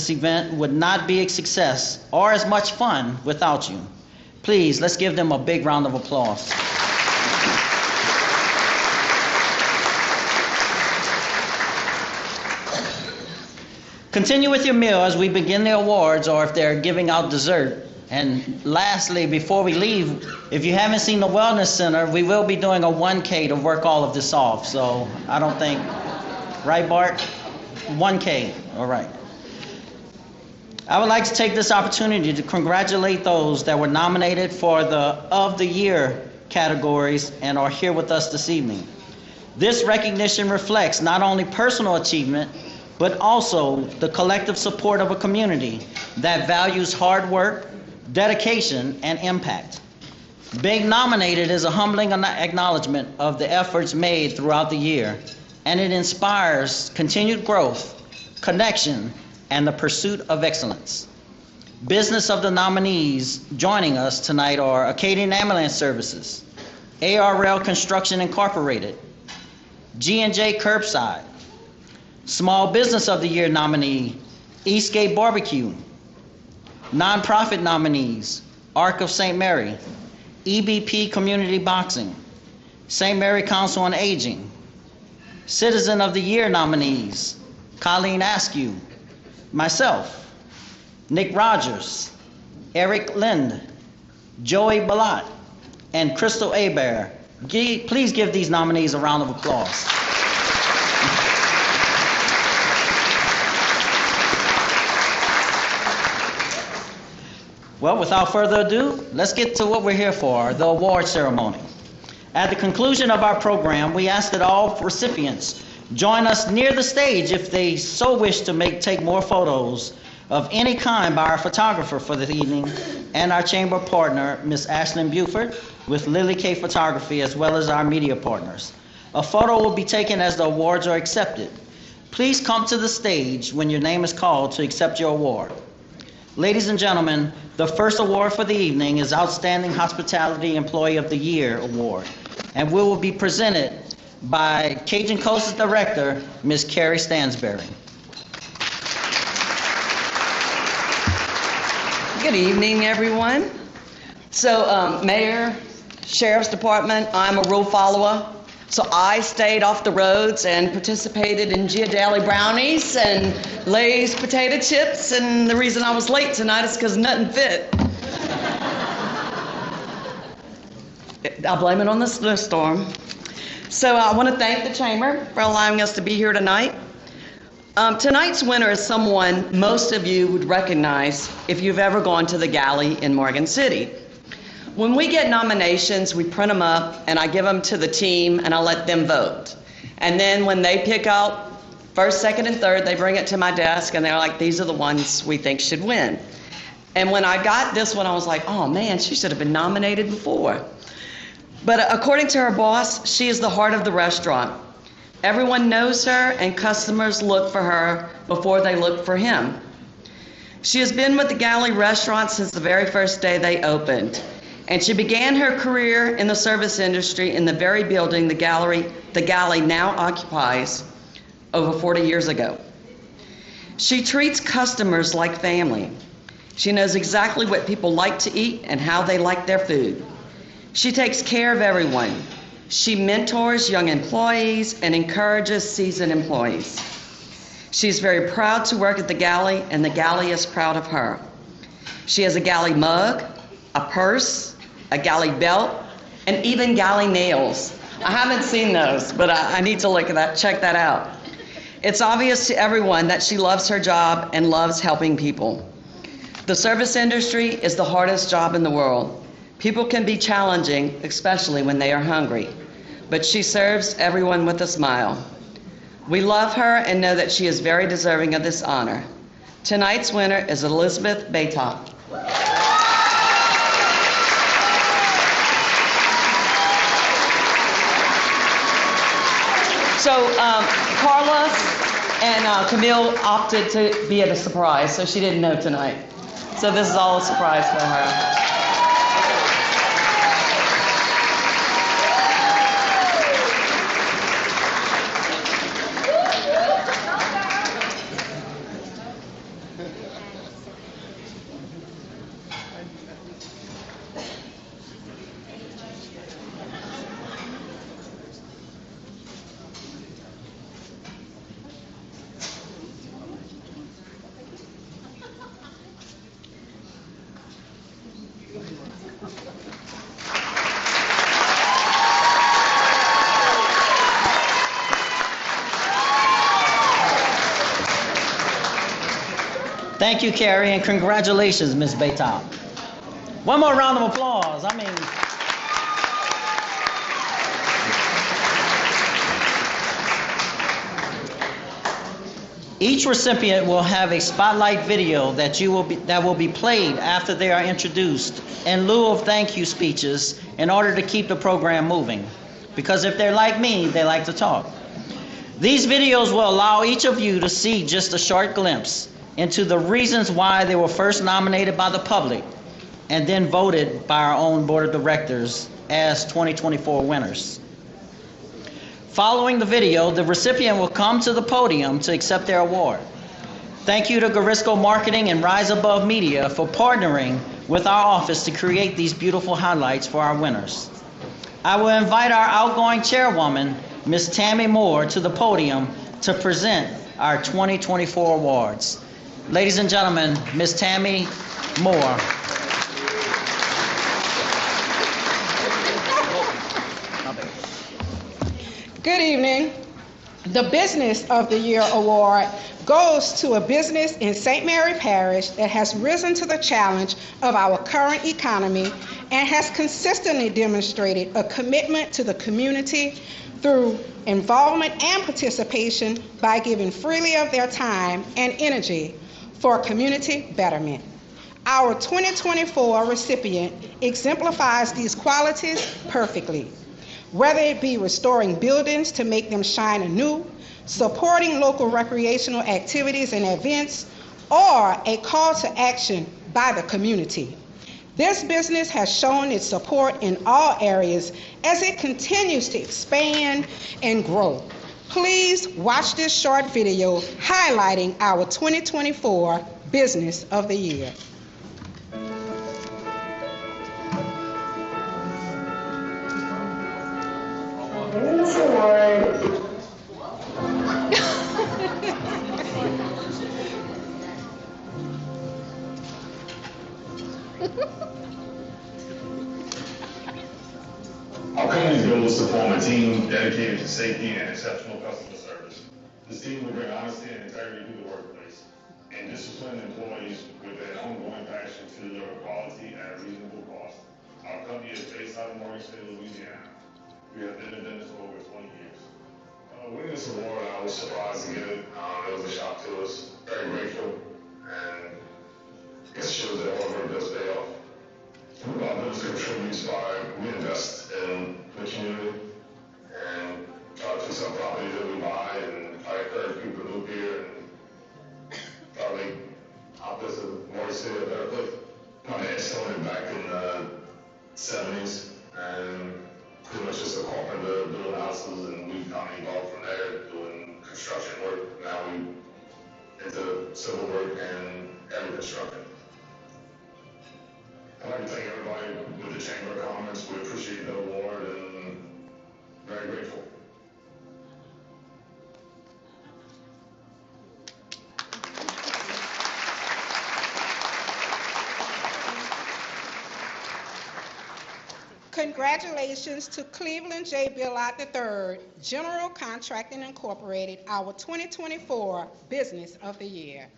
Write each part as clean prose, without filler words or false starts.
this event would not be a success or as much fun without you. Please, let's give them a big round of applause. Continue with your meal as we begin the awards, or if they're giving out dessert. And lastly, before we leave, if you haven't seen the Wellness Center, we will be doing a 1K to work all of this off. So I don't think, right, Bart? 1K, all right. I would like to take this opportunity to congratulate those that were nominated for the Of the Year categories and are here with us this evening. This recognition reflects not only personal achievement, but also the collective support of a community that values hard work, dedication, and impact. Being nominated is a humbling acknowledgement of the efforts made throughout the year, and it inspires continued growth, connection, and the pursuit of excellence. Business of the nominees joining us tonight are Acadian Ambulance Services, ARL Construction Incorporated, G&J Curbside. Small Business of the Year nominee, Eastgate Barbecue. Nonprofit nominees, Ark of St. Mary, EBP Community Boxing, St. Mary Council on Aging. Citizen of the Year nominees, Colleen Askew, myself, Nick Rogers, Eric Lind, Joey Balat, and Crystal Abair. Please give these nominees a round of applause. Well, without further ado, let's get to what we're here for, the award ceremony. At the conclusion of our program, we ask that all recipients join us near the stage if they so wish to take more photos of any kind by our photographer for the evening and our chamber partner, Ms. Ashlyn Buford, with Lily K Photography, as well as our media partners. A photo will be taken as the awards are accepted. Please come to the stage when your name is called to accept your award. Ladies and gentlemen, the first award for the evening is Outstanding Hospitality Employee of the Year Award, and we will be presented by Cajun Coast's director, Ms. Carrie Stansberry. Good evening, everyone. So, Mayor, Sheriff's Department, I'm a rule follower. So I stayed off the roads and participated in Ghirardelli brownies and Lay's potato chips, and the reason I was late tonight is because nothing fit. I blame it on the snowstorm. So I want to thank the Chamber for allowing us to be here tonight. Tonight's winner is someone most of you would recognize if you've ever gone to the galley in Morgan City. When we get nominations, we print them up, and I give them to the team, and I let them vote. And then when they pick out first, second, and third, they bring it to my desk, and they're like, these are the ones we think should win. And when I got this one, I was like, oh man, she should have been nominated before. But according to her boss, she is the heart of the restaurant. Everyone knows her, and customers look for her before they look for him. She has been with the Galley restaurant since the very first day they opened. And she began her career in the service industry in the very building the Galley now occupies over 40 years ago. She treats customers like family. She knows exactly what people like to eat and how they like their food. She takes care of everyone. She mentors young employees and encourages seasoned employees. She's very proud to work at the Galley, and the Galley is proud of her. She has a Galley mug, a purse, a Galley belt, and even Galley nails. I haven't seen those, but I need to look at that, check that out. It's obvious to everyone that she loves her job and loves helping people. The service industry is the hardest job in the world. People can be challenging, especially when they are hungry, but she serves everyone with a smile. We love her and know that she is very deserving of this honor. Tonight's winner is Elizabeth Baytop. So Carla and Camille opted to be at a surprise, so she didn't know tonight. So this is all a surprise for her. Thank you, Carrie, and congratulations, Ms. Baytop. One more round of applause. Each recipient will have a spotlight video that will be played after they are introduced in lieu of thank you speeches in order to keep the program moving. Because if they're like me, they like to talk. These videos will allow each of you to see just a short glimpse into the reasons why they were first nominated by the public and then voted by our own board of directors as 2024 winners. Following the video, the recipient will come to the podium to accept their award. Thank you to Garisco Marketing and Rise Above Media for partnering with our office to create these beautiful highlights for our winners. I will invite our outgoing chairwoman, Ms. Tammy Moore, to the podium to present our 2024 awards. Ladies and gentlemen, Ms. Tammy Moore. Good evening. The Business of the Year Award goes to a business in St. Mary Parish that has risen to the challenge of our current economy and has consistently demonstrated a commitment to the community through involvement and participation by giving freely of their time and energy for community betterment. Our 2024 recipient exemplifies these qualities perfectly. Whether it be restoring buildings to make them shine anew, supporting local recreational activities and events, or a call to action by the community. This business has shown its support in all areas as it continues to expand and grow. Please watch this short video highlighting our 2024 Business of the Year. This award Our company's goal is to form a team dedicated to safety and exceptional customer service. This team will bring honesty and integrity to the workplace and discipline employees with an ongoing passion to deliver quality at a reasonable cost. Our company is based out of Morgan State, Louisiana. We have been in business for over 20 years. Winning this award, I was surprised to get it. It was a shock to us. Very grateful, and it shows that hard work does pay off. Our business contributes by we invest in the community and try to fix up properties that we buy, and I encourage people to move here and try to make our business more city a better place. My dad started back in the 70s, and pretty much just a carpenter building houses, and we kind of evolved from there doing construction work. Now we into civil work and heavy construction. I'd like to thank everybody with the Chamber of Commerce. We appreciate the award and very grateful. Congratulations to Cleveland J. Billot III, General Contracting Incorporated, our 2024 Business of the Year.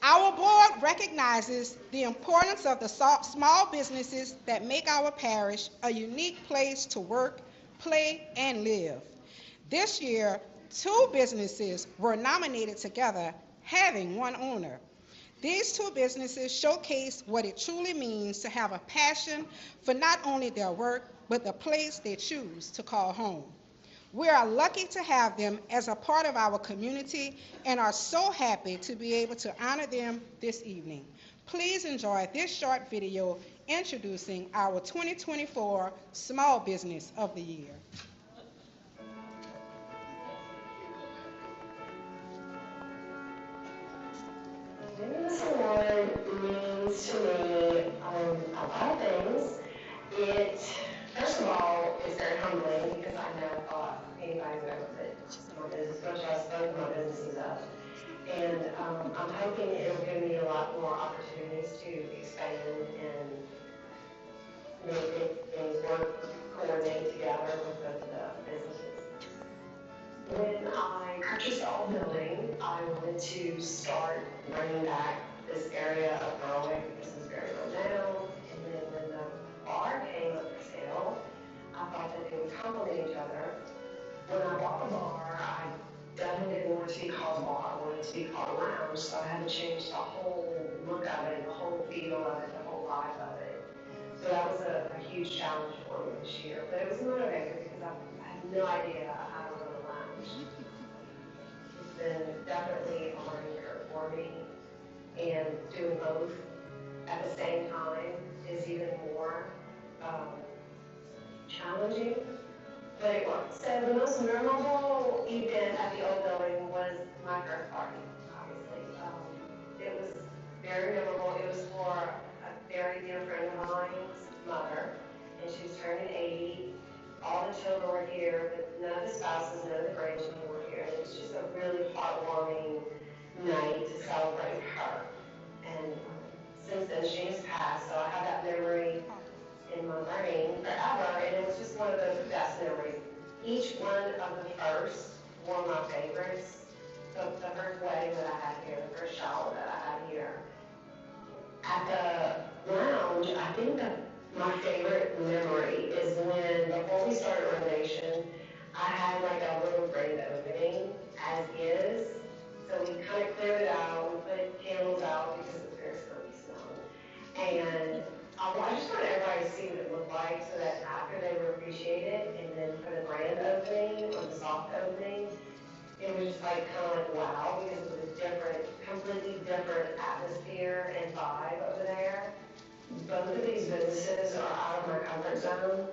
Our board recognizes the importance of the small businesses that make our parish a unique place to work, play, and live. This year, 2 businesses were nominated together, having one owner. These 2 businesses showcase what it truly means to have a passion for not only their work, but the place they choose to call home. We are lucky to have them as a part of our community and are so happy to be able to honor them this evening. Please enjoy this short video introducing our 2024 Small Business of the Year. This award means to me a lot of things. It, first of all, is very humbling I'm hoping it'll give me a lot more opportunities to expand and make things work, coordinate together with both of the businesses. When I purchased the old building, I wanted to start bringing back this area of Berwick. This is very run down. And then when the bar came up for sale, I thought that they would complement each other. When I bought the bar, I definitely didn't want it to be called a bar. I wanted it to be called a lounge, so I had to change the whole look of it, the whole feel of it, the whole vibe of it. So that was a huge challenge for me this year. But it was motivating because I had no idea how to run a lounge. It's been definitely a learning curve for me. And doing both at the same time is even more challenging. But it worked. So the most memorable event at the old building was my birthday party, obviously. It was very memorable. It was for a very dear friend of mine's mother, and she was turning 80. All the children were here, but none of the spouses, none of the grandchildren were here. And it was just a really heartwarming night to celebrate her. And since then, she has passed, so I have that memory in my brain forever, and it was just one of the best memories. Each one of the first were my favorites. The first wedding that I had here, the first shower that I had here. At the lounge, I think that my favorite memory is when, before we started renovation, I had like a little grand opening as is. So we kind of cleared it out, we put candles out because it was very smoky smelling. And I just wanted everybody to see what it looked like so that after they would appreciate it. And then for the grand opening or the soft opening, it was just like kind of like wow, because it was a different, completely different atmosphere and vibe over there. Both of these businesses are out of my comfort zone.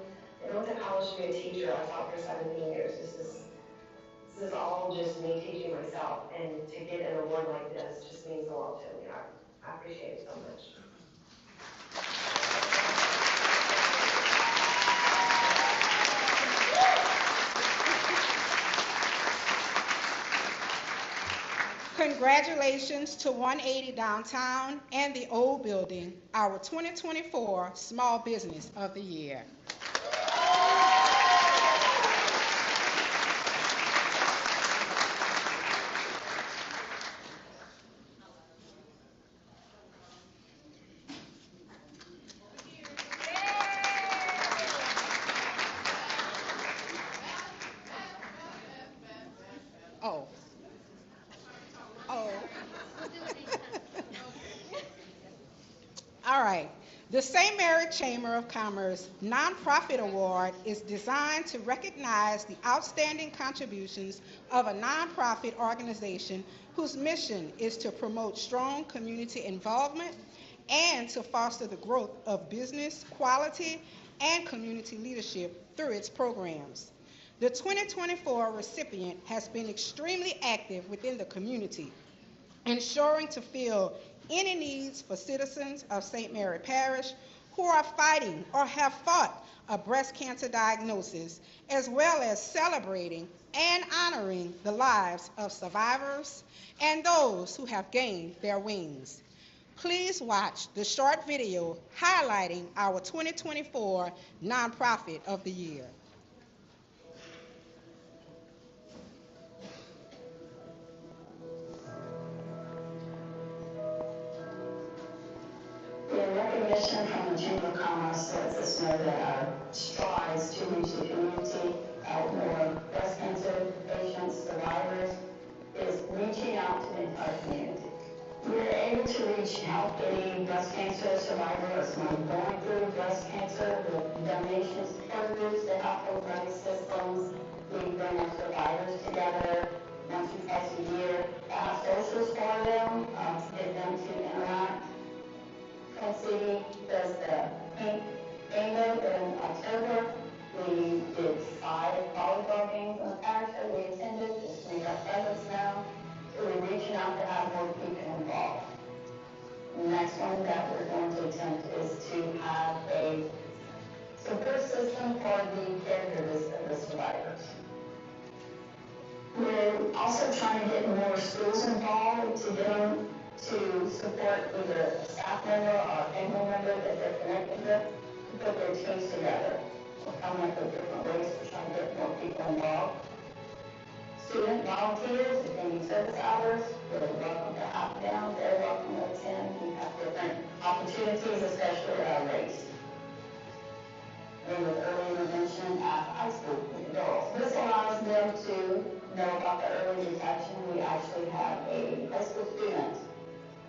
I went to college to be a teacher. I taught for 17 years. This is all just me teaching myself, and to get an award like this just means a lot to me. I appreciate it so much. Congratulations to 180 Downtown and the Old Building, our 2024 Small Business of the Year. Oh. Oh. All right. The St. Mary Chamber of Commerce Nonprofit Award is designed to recognize the outstanding contributions of a nonprofit organization whose mission is to promote strong community involvement and to foster the growth of business quality and community leadership through its programs. The 2024 recipient has been extremely active within the community, ensuring to fill any needs for citizens of St. Mary Parish who are fighting or have fought a breast cancer diagnosis, as well as celebrating and honoring the lives of survivors and those who have gained their wings. Please watch the short video highlighting our 2024 Nonprofit of the Year. The recognition from the Chamber of Commerce lets us know that our strides to reach the community, help more breast cancer patients, survivors, is reaching out to the entire community. We are able to reach and help any breast cancer survivor or someone going through breast cancer with donations to groups that help with running systems. We bring our survivors together once or twice a year, have socials for them, to get them to interact. City does the pink bingo in October. We did 5 volleyball games in the parish that we attended, just to make our presence known. So we're reaching out to have more people involved. The next one that we're going to attempt is to have a support system for the caregivers of the survivors. We're also trying to get more schools involved to get them to support either a staff member or a family member that they're connected with to put their teams together. We're coming up with different ways to try to get more people involved. Student volunteers, if they need service hours, they're welcome to opt down, they're welcome to attend. We have different opportunities, especially at our race. And with early intervention at high school with adults. This allows them to know about the early detection. We actually have a high school student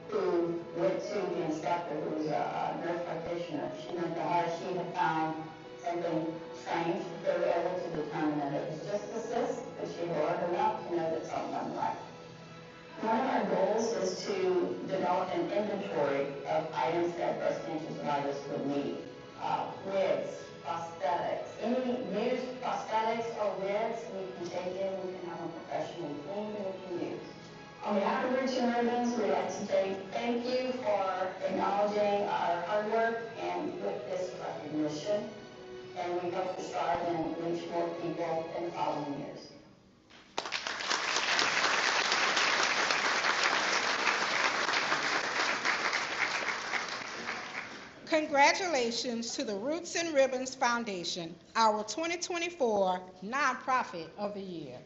who went to the instructor, who's a nurse practitioner. She went to her, she had found something strange. They were able to determine that it was just a cyst, but she had learned enough to know that something wasn't right. One of our goals is to develop an inventory of items that breast cancer survivors would need. Wigs, prosthetics, any used prosthetics or wigs we can take in, we can have them professionally cleaned and we can use. On behalf of Roots and Ribbons, we'd like to say thank you for acknowledging our hard work and with this recognition. And we hope to strive and reach more people in the following years. Congratulations to the Roots and Ribbons Foundation, our 2024 Nonprofit of the Year.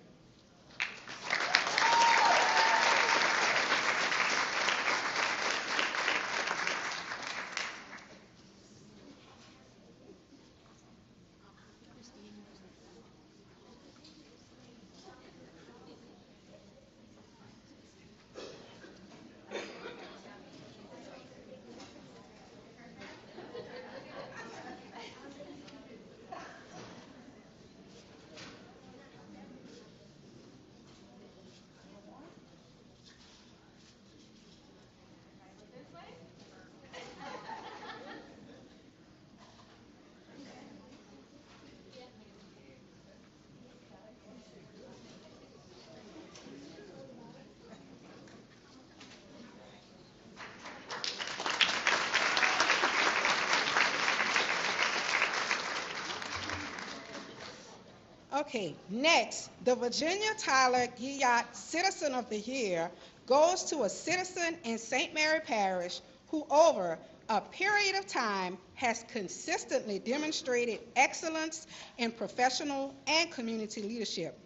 Okay, next, the Virginia Tyler Guyot Citizen of the Year goes to a citizen in St. Mary Parish who over a period of time has consistently demonstrated excellence in professional and community leadership,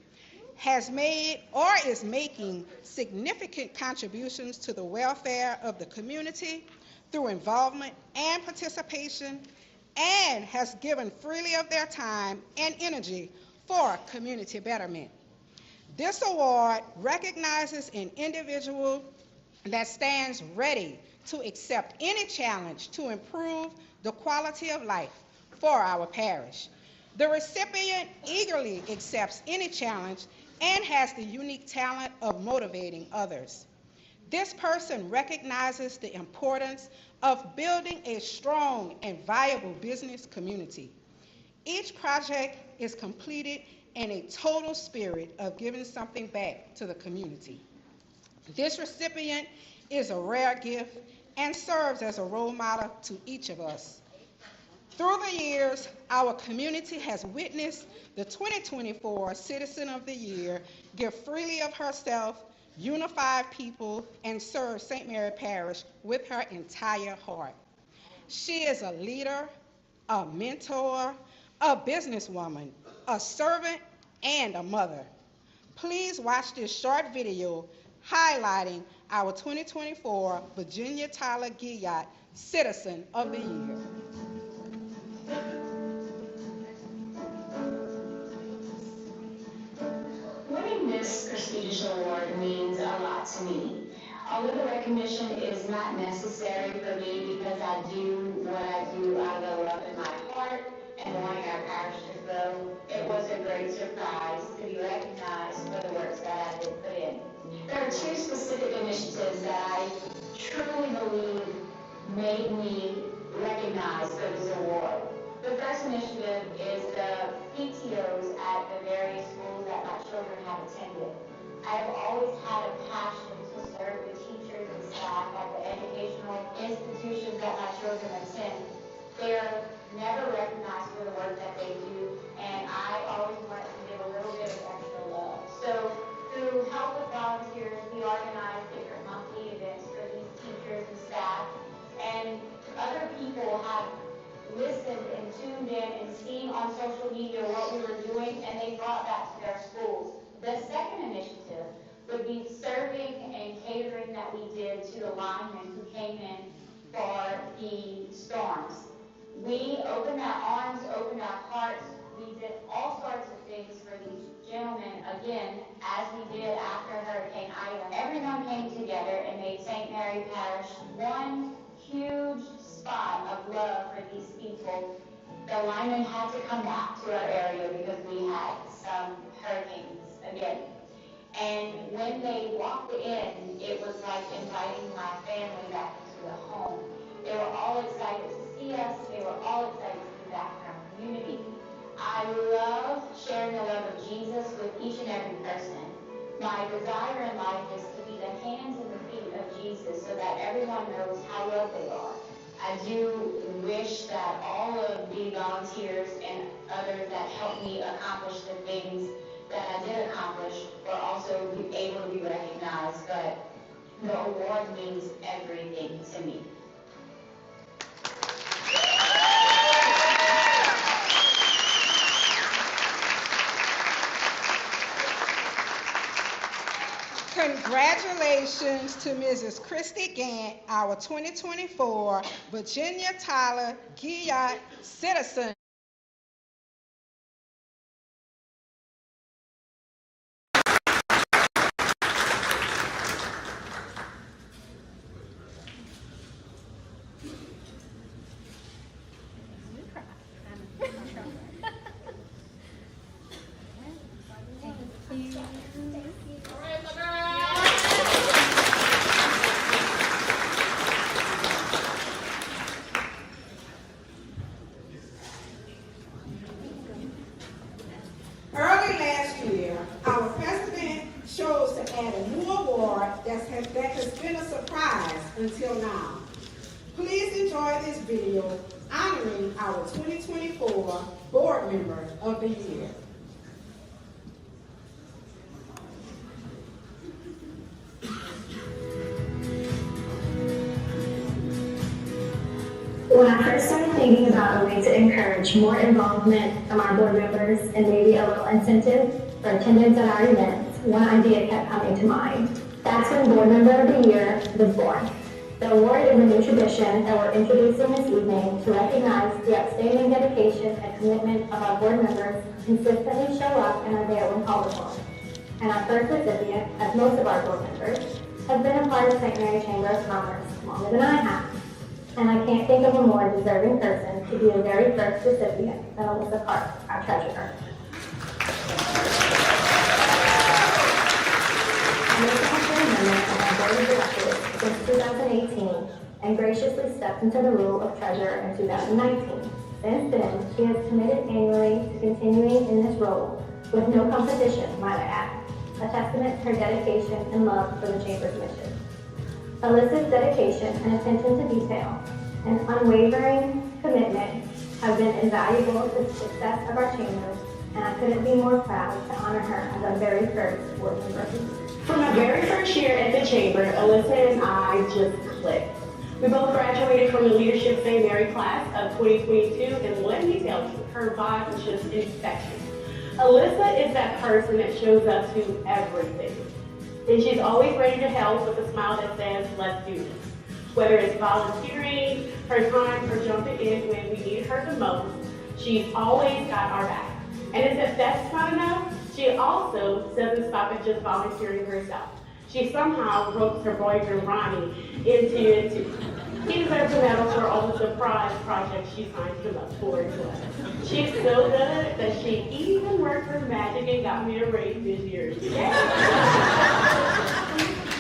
has made or is making significant contributions to the welfare of the community through involvement and participation, and has given freely of their time and energy for community betterment. This award recognizes an individual that stands ready to accept any challenge to improve the quality of life for our parish. The recipient eagerly accepts any challenge and has the unique talent of motivating others. This person recognizes the importance of building a strong and viable business community. Each project is completed in a total spirit of giving something back to the community. This recipient is a rare gift and serves as a role model to each of us. Through the years, our community has witnessed the 2024 Citizen of the Year give freely of herself, unify people, and serve St. Mary Parish with her entire heart. She is a leader, a mentor, a businesswoman, a servant, and a mother. Please watch this short video highlighting our 2024 Virginia Tyler Guyot Citizen of the Year. Winning this prestigious award means a lot to me. Although the recognition is not necessary for me because I do what I do out of the love in my heart and wanting our parish to grow, it was a great surprise to be recognized for the works that I did put in. There are two specific initiatives that I truly believe made me recognized for this award. The first initiative is the PTOs at the various schools that my children have attended. I have always had a passion to serve the teachers and staff at the educational institutions that my children attend. They are never recognized for the work that they do, and I always want to give a little bit of extra love. So through help with volunteers, we organize different monthly events for these brought that to their schools. The second initiative would be serving and catering that we did to the linemen who came in for the storms. We opened our arms, opened our hearts. We did all sorts of things for these gentlemen, again, as we did after Hurricane Ida. Everyone came together and made St. Mary Parish one huge spot of love for these people. The linemen had to come back to our area because we had some hurricanes again. And when they walked in, it was like inviting my family back into the home. They were all excited to see us. They were all excited to be back in our community. I love sharing the love of Jesus with each and every person. My desire in life is to be the hands and the feet of Jesus so that everyone knows how loved they are. I do wish that all of the volunteers and others that helped me accomplish the things that I did accomplish were also able to be recognized, but the award means everything to me. Congratulations to Mrs. Christy Gant, our 2024 Virginia Tyler Guyot Citizen. Early last year, our president chose to add a new award that has been a surprise until now. Please enjoy this video honoring our 2024 Board Member of the Year. When I first started thinking about a way to encourage more involvement from our board members and maybe a little incentive for attendance at our events, one idea kept coming to mind. That's when Board Member of the Year was born. The award is a new tradition that we're introducing this evening to recognize the outstanding dedication and commitment of our board members who consistently show up and are there when called upon. And our first recipient, as most of our board members, has been a part of St. Mary Chamber of Commerce longer than I have. And I can't think of a more deserving person to be the very first recipient than Alyssa Park, our treasurer. Alyssa has been a member of our board of directors since 2018 and graciously stepped into the role of treasurer in 2019. Since then, she has committed annually to continuing in this role with no competition, might I add, a testament to her dedication and love for the Chamber's mission. Alyssa's dedication and attention to detail and unwavering commitment have been invaluable to the success of our Chamber, and I couldn't be more proud to honor her as our very first board member. From my very first year at the Chamber, Alyssa and I just clicked. We both graduated from the Leadership St. Mary class of 2022, and let me tell you, her vibe was just infectious. Alyssa is that person that shows up to everything. And she's always ready to help with a smile that says, let's do this. Whether it's volunteering, her time, or jumping in when we need her the most, she's always got our back. And as if that's not enough, she also doesn't stop at just volunteering herself. She somehow ropes her boyfriend Ronnie into it too. He deserves a medal for all the surprise projects she signed him up for as well. She's so good that she even worked her magic and got me a raise this year. Yeah.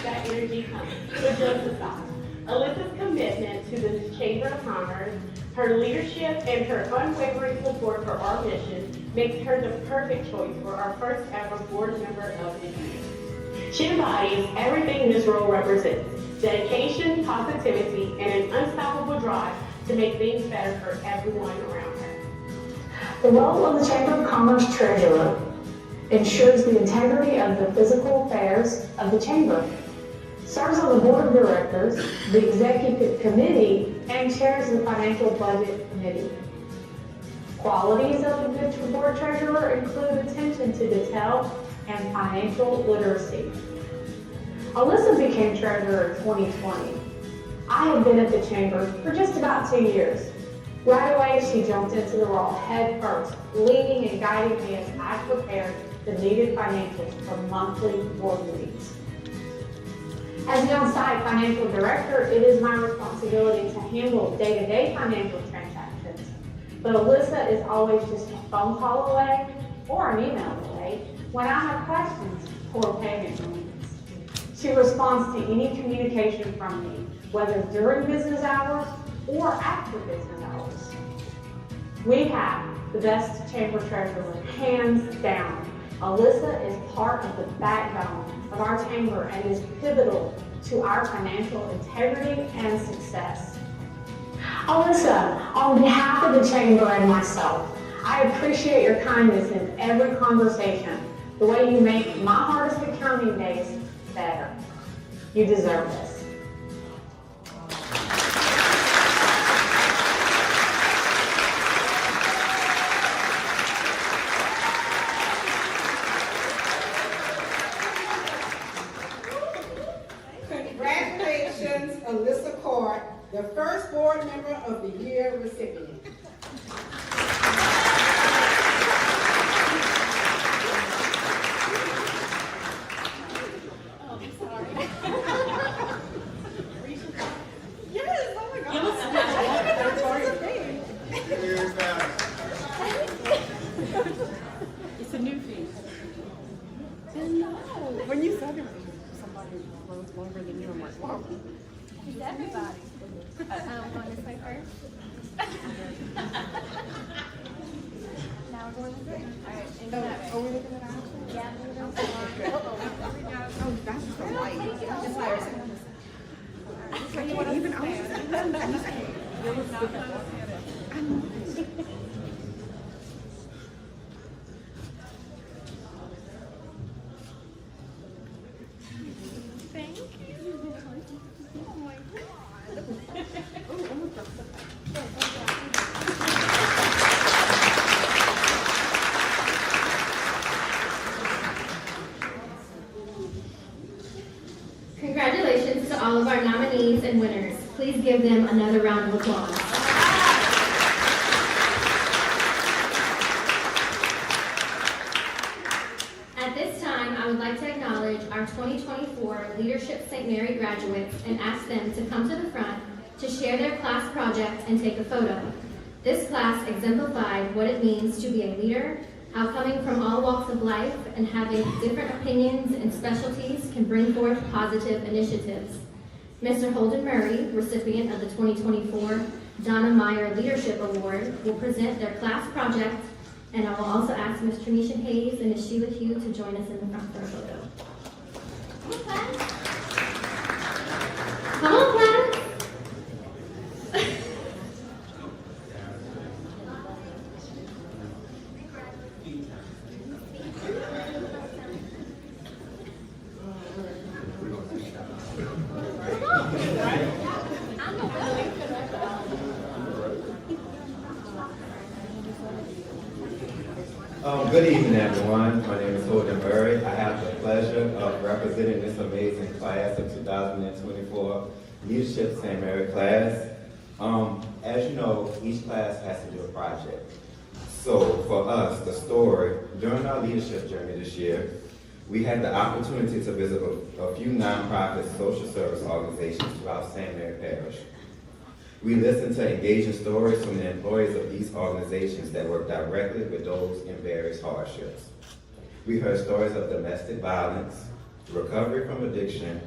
That energy comes. But just aside, Alyssa's commitment to the Chamber of Commerce, her leadership, and her unwavering support for our mission makes her the perfect choice for our first ever board member of the year. She embodies everything this role represents: dedication, positivity, and an unstoppable drive to make things better for everyone around her. The role of the Chamber of Commerce Treasurer ensures the integrity of the physical affairs of the Chamber, serves on the Board of Directors, the Executive Committee, and chairs the Financial Budget Committee. Qualities of a good board treasurer include attention to detail and financial literacy. Alyssa became treasurer in 2020. I have been at the chamber for just about 2 years. Right away, she jumped into the role head first, leading and guiding me as I prepared the needed financials for monthly board meetings. As the on-site financial director, it is my responsibility to handle day-to-day financial transactions. But Alyssa is always just a phone call away or an email away when I have questions or payment needs. She responds to any communication from me, whether during business hours or after business hours. We have the best chamber treasurer, hands down. Alyssa is part of the backbone of our chamber and is pivotal to our financial integrity and success. Alyssa, on behalf of the chamber and myself, I appreciate your kindness in every conversation, the way you make my hardest accounting days better. You deserve this. Congratulations, Alyssa Court, the first board member of the year recipient. It's a new thing. No, when you said somebody runs longer than you, I'm like, wow. It's everybody. Want to say first? Now we're going to drink. All right. And Are we looking at ours? yeah, Oh, that's so light. It's like, even Thank you. Oh my Congratulations to all of our nominees and winners. Please give them another round of applause. At this time, I would like to acknowledge our 2024 Leadership St. Mary graduates and ask them to come to the front to share their class project and take a photo. This class exemplified what it means to be a leader, how coming from all walks of life and having different opinions and specialties can bring forth positive initiatives. Mr. Holden Murray, recipient of the 2024 Donna Meyer Leadership Award, will present their class project, and I will also ask Ms. Tanisha Hayes and Ms. Sheila Hugh to join us in the front for a photo. Come on, class. Come on, class. Good evening, everyone. My name is Holden Murray. I have the pleasure of representing this amazing class of 2024 Leadership St. Mary class. As you know, each class has to do a project. So for us, the story, during our leadership journey this year, we had the opportunity to visit a few nonprofit social service organizations throughout St. Mary Parish. We listened to engaging stories from the employees of these organizations that work directly with those in various hardships. We heard stories of domestic violence, recovery from addiction,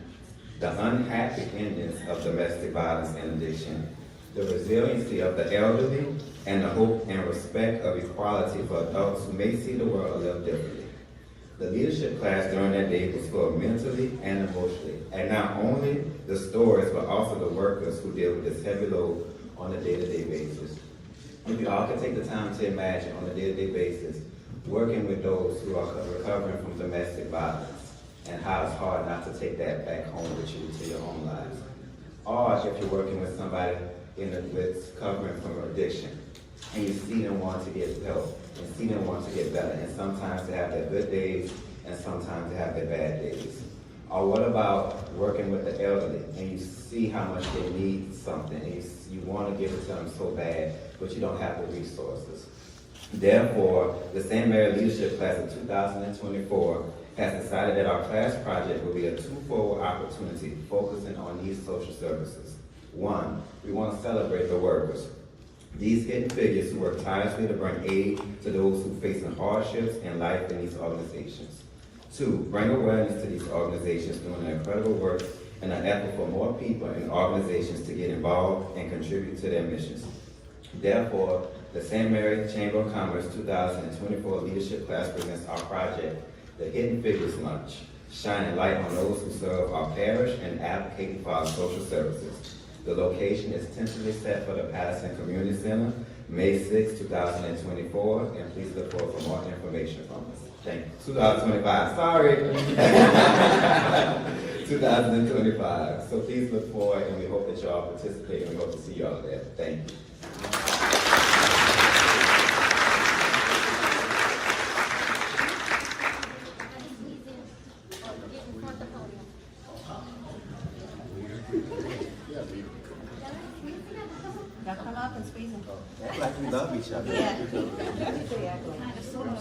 the unhappy endings of domestic violence and addiction, the resiliency of the elderly, and the hope and respect of equality for adults who may see the world a little differently. The leadership class during that day was full mentally and emotionally, and not only the stories, but also the workers who deal with this heavy load on a day-to-day basis. If you all could take the time to imagine on a day-to-day basis, working with those who are recovering from domestic violence, and how it's hard not to take that back home with you to your own lives. Or if you're working with somebody with recovering from addiction, and you see them want to get help, and see them want to get better, and sometimes they have their good days, and sometimes they have their bad days. Or what about working with the elderly, and you see how much they need something, and you want to give it to them so bad, but you don't have the resources. Therefore, the St. Mary Leadership Class of 2024 has decided that our class project will be a twofold opportunity focusing on these social services. One, we want to celebrate the workers. These hidden figures who work tirelessly to bring aid to those who face hardships in life in these organizations. Two, bring awareness to these organizations doing their incredible work and an effort for more people and organizations to get involved and contribute to their missions. Therefore, the St. Mary Chamber of Commerce 2024 Leadership Class presents our project, the Hidden Figures Lunch, shining light on those who serve our parish and advocating for our social services. The location is tentatively set for the Patterson Community Center, May 6, 2024, and please look forward for more information from us. Thank you. 2025, sorry. 2025. So please look forward, and we hope that y'all participate, and we hope to see y'all there. Thank you. Now come up and squeeze them. Act like we love each other. Yeah.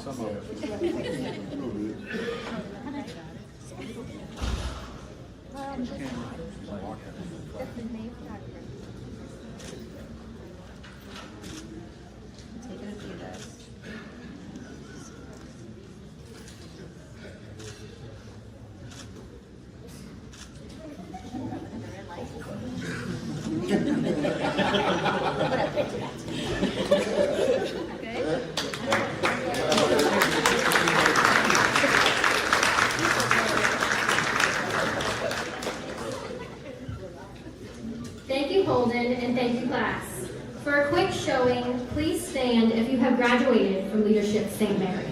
Some of Take it a few days. Thank you, Holden, and thank you, class. For a quick showing, please stand if you have graduated from Leadership St. Mary.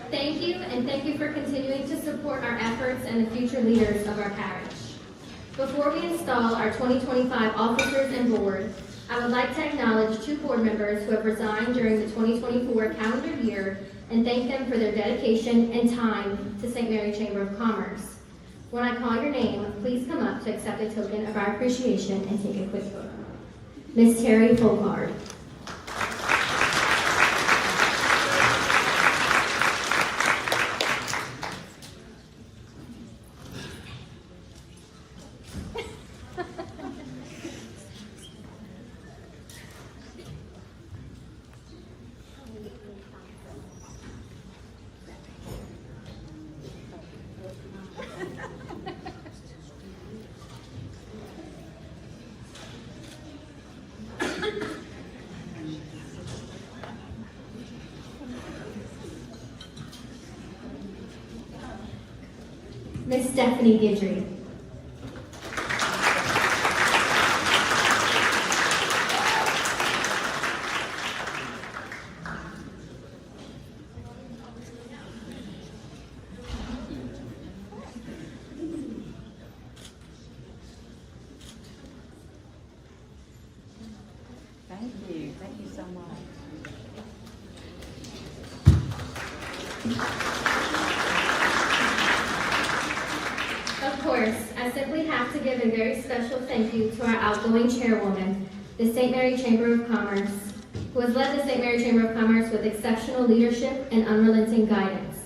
Thank you, and thank you for continuing to support our efforts and the future leaders of our parish. Before we install our 2025 officers and board, I would like to acknowledge 2 board members who have resigned during the 2024 calendar year and thank them for their dedication and time to St. Mary Chamber of Commerce. When I call your name, please come up to accept a token of our appreciation and take a quick photo. Ms. Terry Folkard. Miss Stephanie Guidry. Thank you so much. Of course, I simply have to give a very special thank you to our outgoing chairwoman, the St. Mary Chamber of Commerce, who has led the St. Mary Chamber of Commerce with exceptional leadership and unrelenting guidance.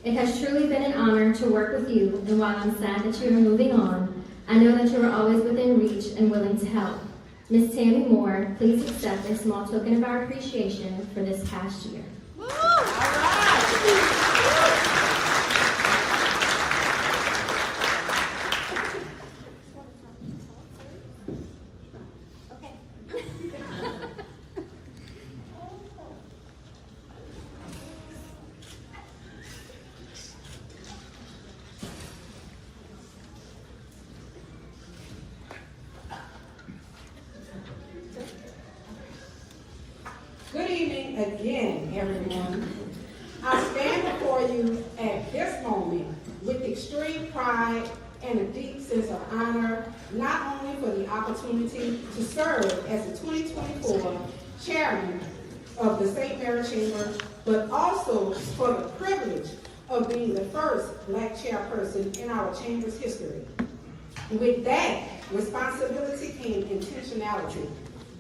It has truly been an honor to work with you, and while I'm sad that you are moving on, I know that you are always within reach and willing to help. Ms. Tammy Moore, please accept a small token of our appreciation for this past year. All right. Good evening again, everyone. I stand before before you at this moment with extreme pride and a deep sense of honor, not only for the opportunity to serve as the 2024 chairman of the St. Mary Chamber, but also for the privilege of being the first Black chairperson in our chamber's history. With that responsibility came intentionality.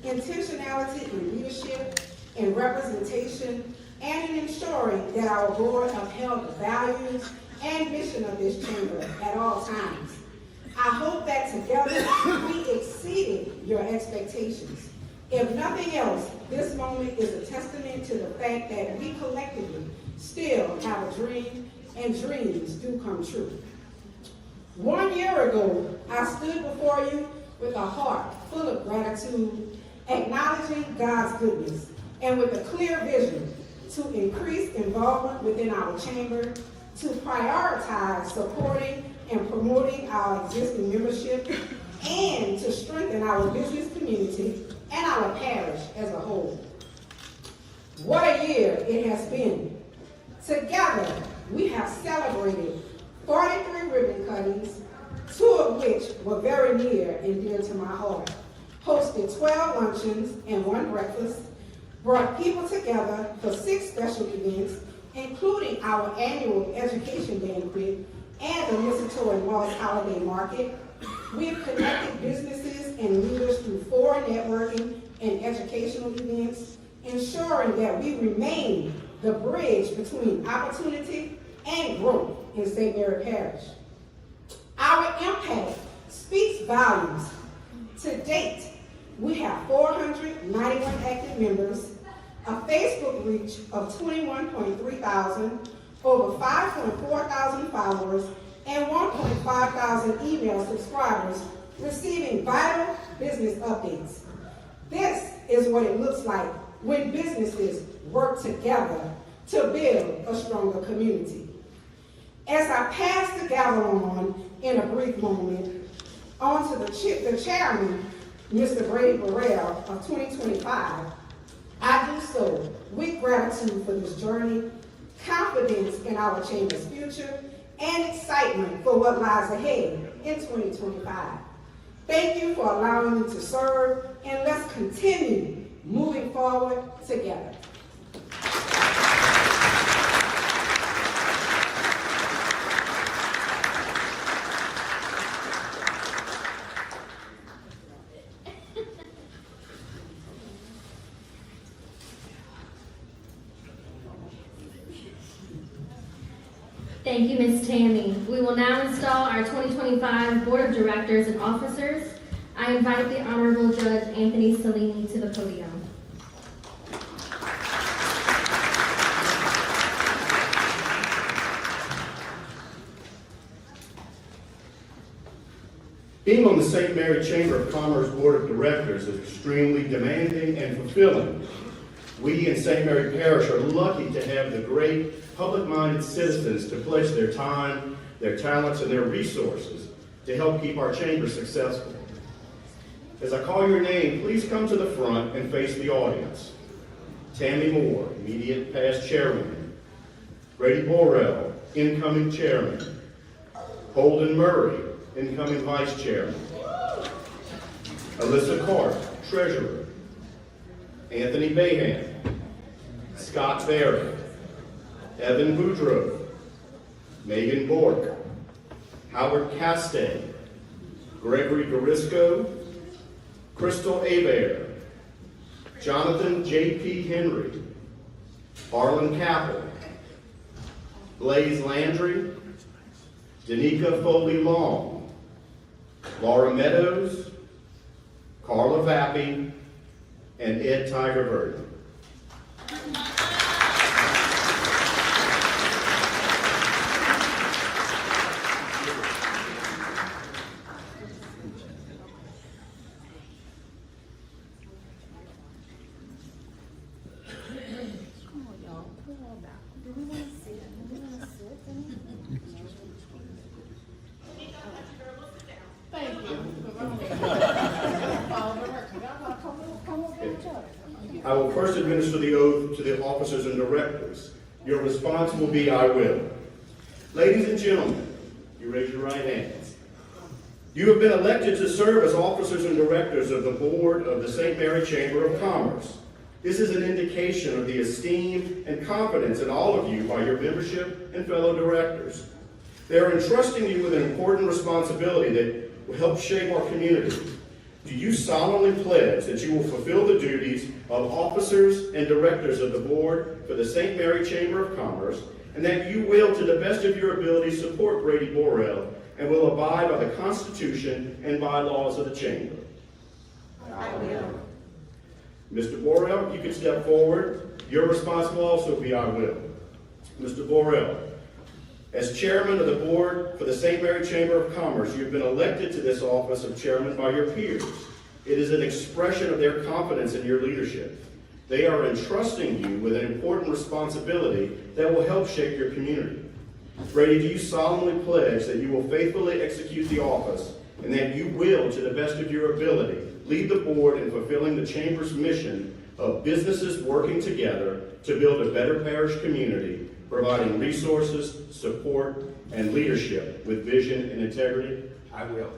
Intentionality in leadership, in representation, and in ensuring that our board upheld the values and mission of this chamber at all times. I hope that together we exceeded your expectations. If nothing else, this moment is a testament to the fact that we collectively still have a dream, and dreams do come true. 1 year ago, I stood before you with a heart full of gratitude, acknowledging God's goodness, and with a clear vision to increase involvement within our chamber, to prioritize supporting and promoting our existing membership, and to strengthen our business community and our parish as a whole. What a year it has been. Together, we have celebrated 43 ribbon cuttings, 2 of which were very near and dear to my heart, hosted 12 luncheons and 1 breakfast, brought people together for 6 special events, including our annual education banquet and the Mistletoe and Moss Holiday Market. We have connected businesses and leaders through 4 networking and educational events, ensuring that we remain the bridge between opportunity and growth in St. Mary Parish. Our impact speaks volumes. To date, we have 491 active members, a Facebook reach of 21.3 thousand, over 5.4 thousand followers, and 1.5 thousand email subscribers receiving vital business updates. This is what it looks like when businesses work together to build a stronger community. As I pass the gavel on in a brief moment, on to the chairman, Mr. Brady Burrell of 2025, I do so with gratitude for this journey, confidence in our chamber's future, and excitement for what lies ahead in 2025. Thank you for allowing me to serve, and let's continue moving forward together. Thank you, Ms. Tammy. We will now install our 2025 Board of Directors and Officers. I invite the Honorable Judge Anthony Salini to the podium. Being on the St. Mary Chamber of Commerce Board of Directors is extremely demanding and fulfilling. We in St. Mary Parish are lucky to have the great public-minded citizens to pledge their time, their talents, and their resources to help keep our chamber successful. As I call your name, please come to the front and face the audience. Tammy Moore, immediate past chairwoman. Brady Burrell, incoming chairman. Holden Murray, incoming vice chairman. Alyssa Clark, treasurer. Anthony Bahan. Scott Barrett. Evan Boudreaux. Megan Bork. Howard Castay. Gregory Garisco. Crystal Hebert. Jonathan J.P. Henry. Harlan Capel. Blaze Landry. Danica Foley Long. Laura Meadows. Carla Vappy. And Ed Tigerberg. I will first administer the oath to the officers and directors. Your response will be, I will. Ladies and gentlemen, you raise your right hands. You have been elected to serve as officers and directors of the board of the St. Mary Chamber of Commerce. This is an indication of the esteem and confidence in all of you by your membership and fellow directors. They are entrusting you with an important responsibility that will help shape our community. Do you solemnly pledge that you will fulfill the duties of officers and directors of the board for the St. Mary Chamber of Commerce, and that you will, to the best of your ability, support Brady Borrell and will abide by the Constitution and bylaws of the Chamber? I will. Mr. Borrell, you can step forward. Your response will also be, I will. Mr. Borrell, as chairman of the board for the St. Mary Chamber of Commerce, you have been elected to this office of chairman by your peers. It is an expression of their confidence in your leadership. They are entrusting you with an important responsibility that will help shape your community. Brady, do you solemnly pledge that you will faithfully execute the office and that you will, to the best of your ability, lead the board in fulfilling the Chamber's mission of businesses working together to build a better parish community, providing resources, support, and leadership with vision and integrity? I will.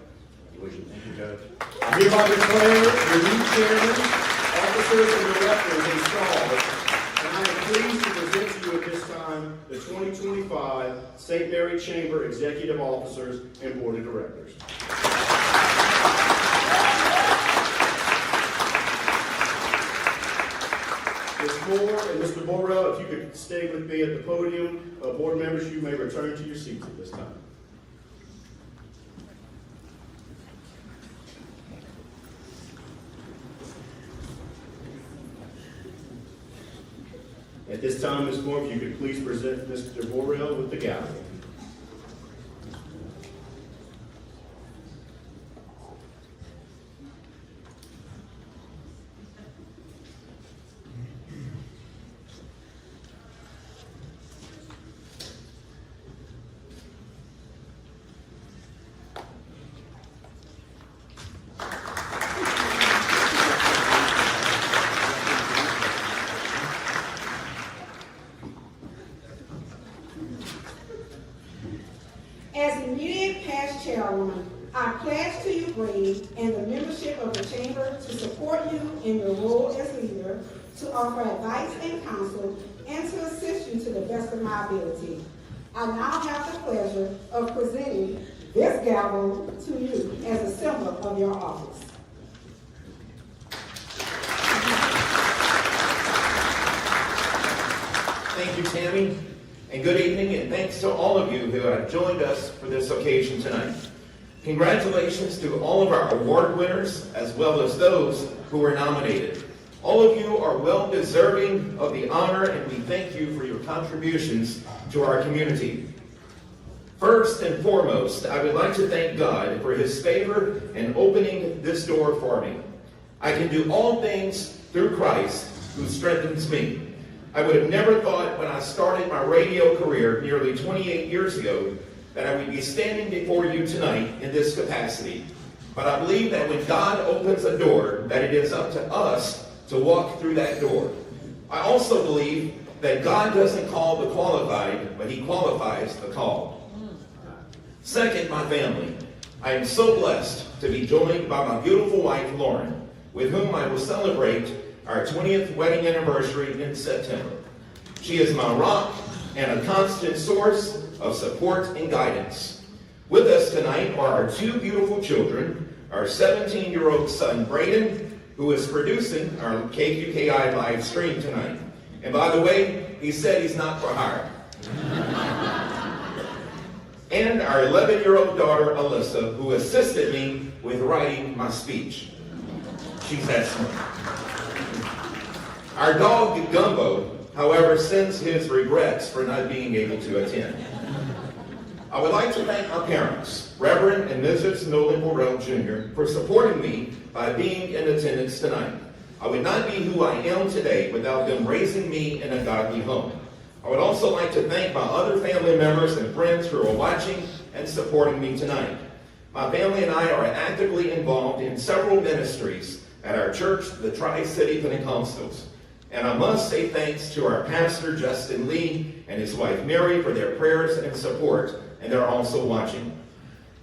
Thank you, Judge. I hereby declare your new chairman, officers, and directors installed, and I am pleased to present to you at this time the 2025 St. Mary Chamber Executive Officers and Board of Directors. Ms. Moore and Mr. Borrell, if you could stay with me at the podium, board members, you may return to your seats at this time. At this time, Ms. Moore, if you could please present Mr. Borrell with the gavel. As immediate past chairwoman, I pledge to you, Brady, and the membership of the Chamber to support you in your role as leader, to offer advice and counsel, and to assist you to the best of my ability. I now have the pleasure of presenting this gavel to you as a symbol of your office. Thank you, Tammy, and good evening, and thanks to all of you who have joined us for this occasion tonight. Congratulations to all of our award winners, as well as those who were nominated. All of you are well deserving of the honor, and we thank you for your contributions to our community. First and foremost, I would like to thank God for his favor in opening this door for me. I can do all things through Christ who strengthens me. I would have never thought when I started my radio career nearly 28 years ago that I would be standing before you tonight in this capacity. But I believe that when God opens a door, that it is up to us to walk through that door. I also believe that God doesn't call the qualified, but he qualifies the called. Second, my family. I am so blessed to be joined by my beautiful wife, Lauren, with whom I will celebrate our 20th wedding anniversary in September. She is my rock and a constant source of support and guidance. With us tonight are our two beautiful children, our 17-year-old son, Braden, who is producing our KQKI live stream tonight. And by the way, he said he's not for hire. And our 11-year-old daughter, Alyssa, who assisted me with writing my speech. She's that smart. Our dog, Gumbo, however, sends his regrets for not being able to attend. I would like to thank my parents, Reverend and Mrs. Nolan Borrell Jr., for supporting me by being in attendance tonight. I would not be who I am today without them raising me in a godly home. I would also like to thank my other family members and friends who are watching and supporting me tonight. My family and I are actively involved in several ministries at our church, the Tri-City Pentecostals. And I must say thanks to our pastor, Justin Lee, and his wife, Mary, for their prayers and support, and they're also watching.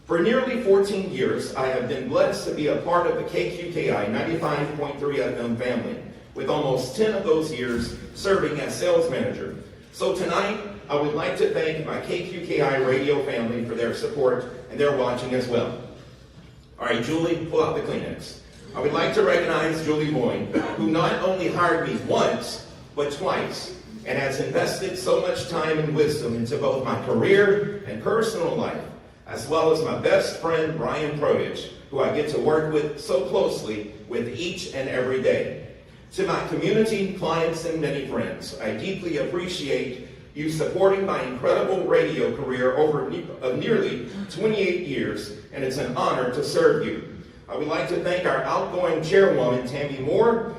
For nearly 14 years, I have been blessed to be a part of the KQKI 95.3 FM family, with almost 10 of those years serving as sales manager. So tonight, I would like to thank my KQKI radio family for their support, and they're watching as well. All right, Julie, pull out the Kleenex. I would like to recognize Julie Boyne, who not only hired me once, but twice, and has invested so much time and wisdom into both my career and personal life, as well as my best friend, Brian Prodich, who I get to work with so closely with each and every day. To my community, clients, and many friends, I deeply appreciate you supporting my incredible radio career over nearly 28 years, and it's an honor to serve you. I would like to thank our outgoing chairwoman, Tammy Moore,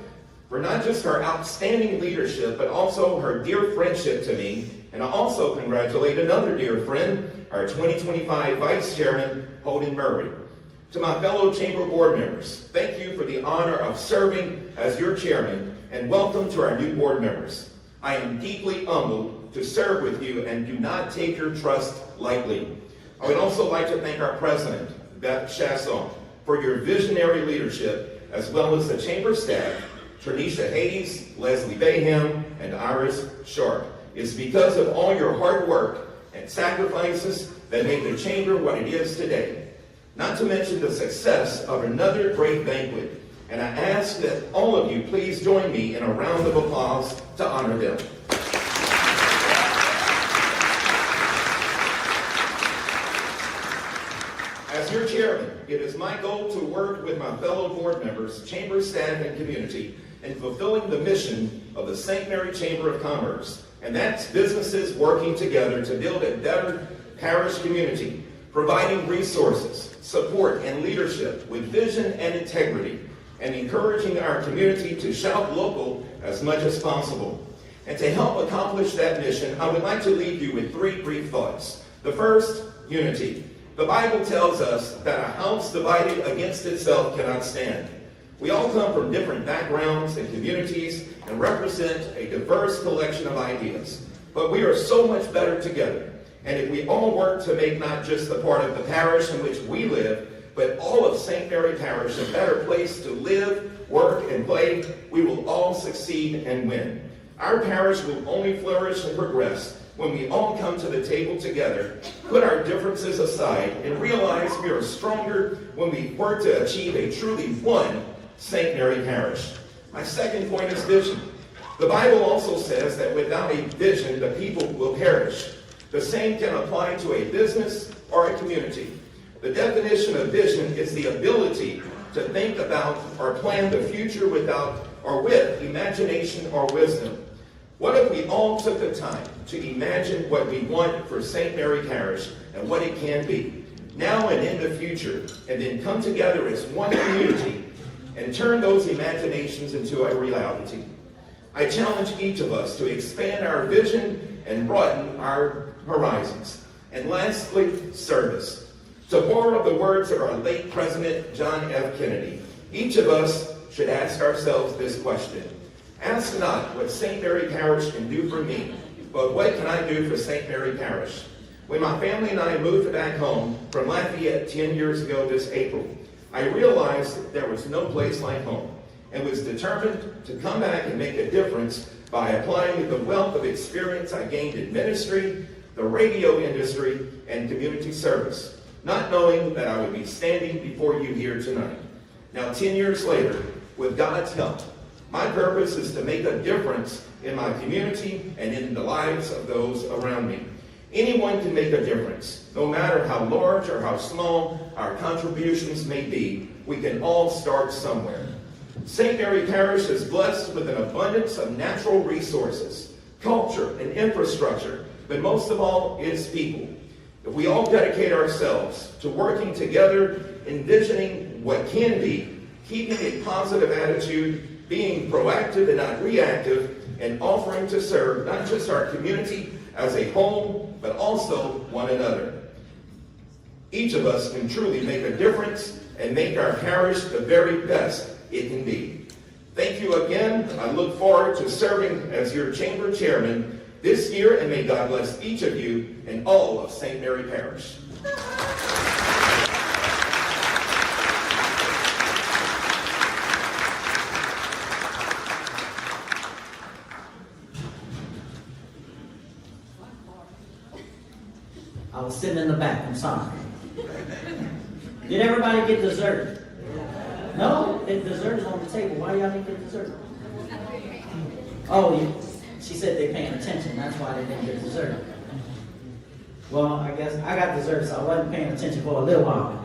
for not just her outstanding leadership, but also her dear friendship to me. And I also congratulate another dear friend, our 2025 Vice Chairman, Holden Murray. To my fellow Chamber Board members, thank you for the honor of serving as your chairman, and welcome to our new board members. I am deeply humbled to serve with you and do not take your trust lightly. I would also like to thank our president, Beth Chasson, for your visionary leadership, as well as the chamber staff, Tranisha Hades, Leslie Bayham, and Iris Sharp. It's because of all your hard work and sacrifices that make the chamber what it is today. Not to mention the success of another great banquet. And I ask that all of you please join me in a round of applause to honor them. As your chairman, it is my goal to work with my fellow board members, chamber staff, and community in fulfilling the mission of the St. Mary Chamber of Commerce. And that's businesses working together to build a better parish community, providing resources, support, and leadership with vision and integrity, and encouraging our community to shop local as much as possible. And to help accomplish that mission, I would like to leave you with 3 brief thoughts. The first, unity. The Bible tells us that a house divided against itself cannot stand. We all come from different backgrounds and communities and represent a diverse collection of ideas. But we are so much better together. And if we all work to make not just the part of the parish in which we live, but all of St. Mary Parish a better place to live, work, and play, we will all succeed and win. Our parish will only flourish and progress when we all come to the table together, put our differences aside, and realize we are stronger when we work to achieve a truly one St. Mary Parish. My second point is vision. The Bible also says that without a vision, the people will perish. The same can apply to a business or a community. The definition of vision is the ability to think about or plan the future without or with imagination or wisdom. What if we all took the time to imagine what we want for St. Mary Parish and what it can be, now and in the future, and then come together as one community and turn those imaginations into a reality? I challenge each of us to expand our vision and broaden our horizons. And lastly, service. To borrow the words of our late President John F. Kennedy, each of us should ask ourselves this question. Ask not what St. Mary Parish can do for me, but what can I do for St. Mary Parish? When my family and I moved back home from Lafayette 10 years ago this April, I realized that there was no place like home and was determined to come back and make a difference by applying the wealth of experience I gained in ministry, the radio industry, and community service, not knowing that I would be standing before you here tonight. Now, 10 years later, with God's help, my purpose is to make a difference in my community and in the lives of those around me. Anyone can make a difference, no matter how large or how small our contributions may be. We can all start somewhere. St. Mary Parish is blessed with an abundance of natural resources, culture, and infrastructure, but most of all, its people. If we all dedicate ourselves to working together, envisioning what can be, keeping a positive attitude, being proactive and not reactive, and offering to serve not just our community as a whole, but also one another, each of us can truly make a difference and make our parish the very best it can be. Thank you again. I look forward to serving as your chamber chairman this year, and may God bless each of you and all of St. Mary Parish. I was sitting in the back, I'm sorry. Did everybody get dessert? No? The dessert is on the table. Why y'all didn't get dessert? Oh, she said they're paying attention. That's why they didn't get dessert. Well, I guess I got dessert, so I wasn't paying attention for a little while.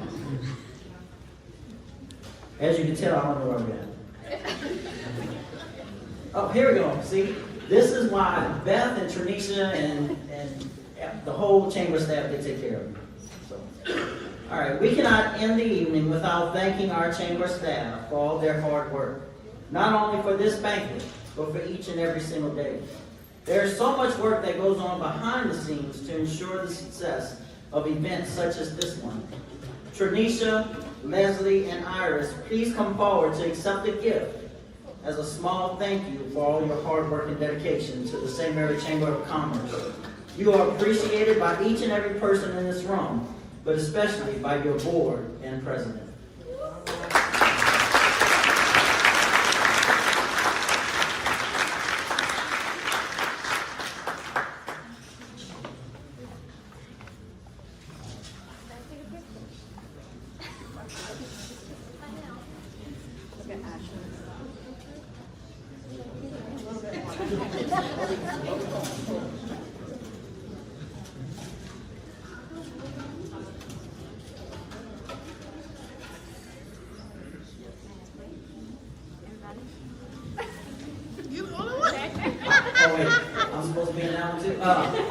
As you can tell, I don't know where we're at. Oh, here we go. See? This is why Beth and Tranisha and the whole chamber staff, they take care of me. So, all right, we cannot end the evening without thanking our chamber staff for all their hard work, not only for this banquet, but for each and every single day. There's so much work that goes on behind the scenes to ensure the success of events such as this one. Tranisha, Leslie, and Iris, please come forward to accept the gift as a small thank you for all your hard work and dedication to the St. Mary Chamber of Commerce. You are appreciated by each and every person in this room, but especially by your board and president.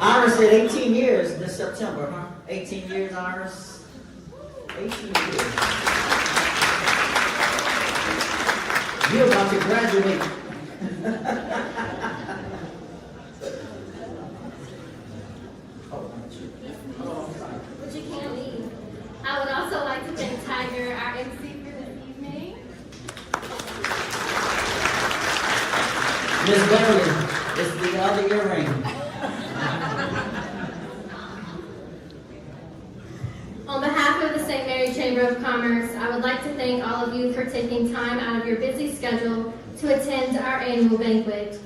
Iris said 18 years this September, huh? 18 years, Iris. 18 years. You're about to graduate. But you can't leave. I would also like to thank Tiger, our MC, for this evening. Miss Beverly, it's the other earring. On behalf of the St. Mary Chamber of Commerce, I would like to thank all of you for taking time out of your busy schedule to attend our annual banquet.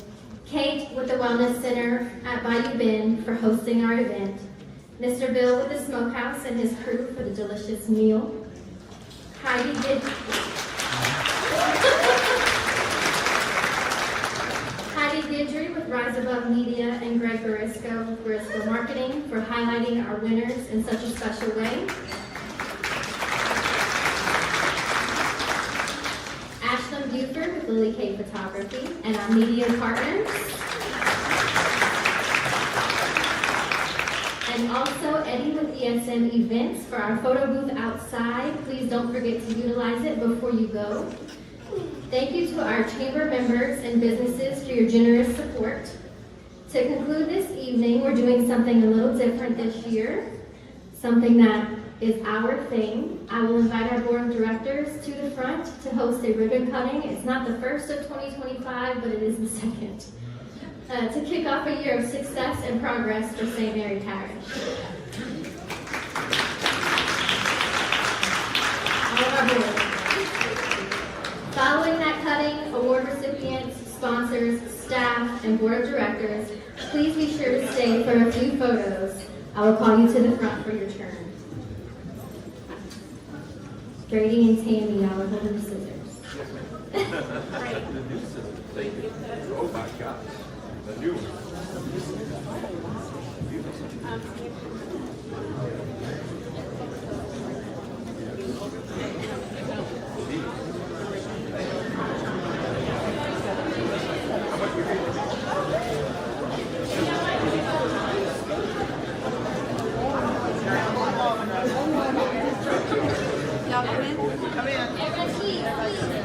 Kate with the Wellness Center at Bayou Bend for hosting our event. Mr. Bill with the Smokehouse and his crew for the delicious meal. Heidi Guidry with Rise Above Media and Greg Barisco with Barisco Marketing for highlighting our winners in such a special way. Ashlyn Buford with Lily K Photography and our media partners. And also Eddie with ESM Events for our photo booth outside. Please don't forget to utilize it before you go. Thank you to our chamber members and businesses for your generous support. To conclude this evening, we're doing something a little different this year, something that is our thing. I will invite our board of directors to the front to host a ribbon cutting. It's not the first of 2025, but it is the second. To kick off a year of success and progress for St. Mary Parish. All of our board. Following that cutting, award recipients, sponsors, staff, and board of directors, please be sure to stay for a few photos. I will call you to the front for your turn. Brady and Tammy, y'all are holding the scissors. Thank you. Oh my God. The new one. Y'all come in? Come in.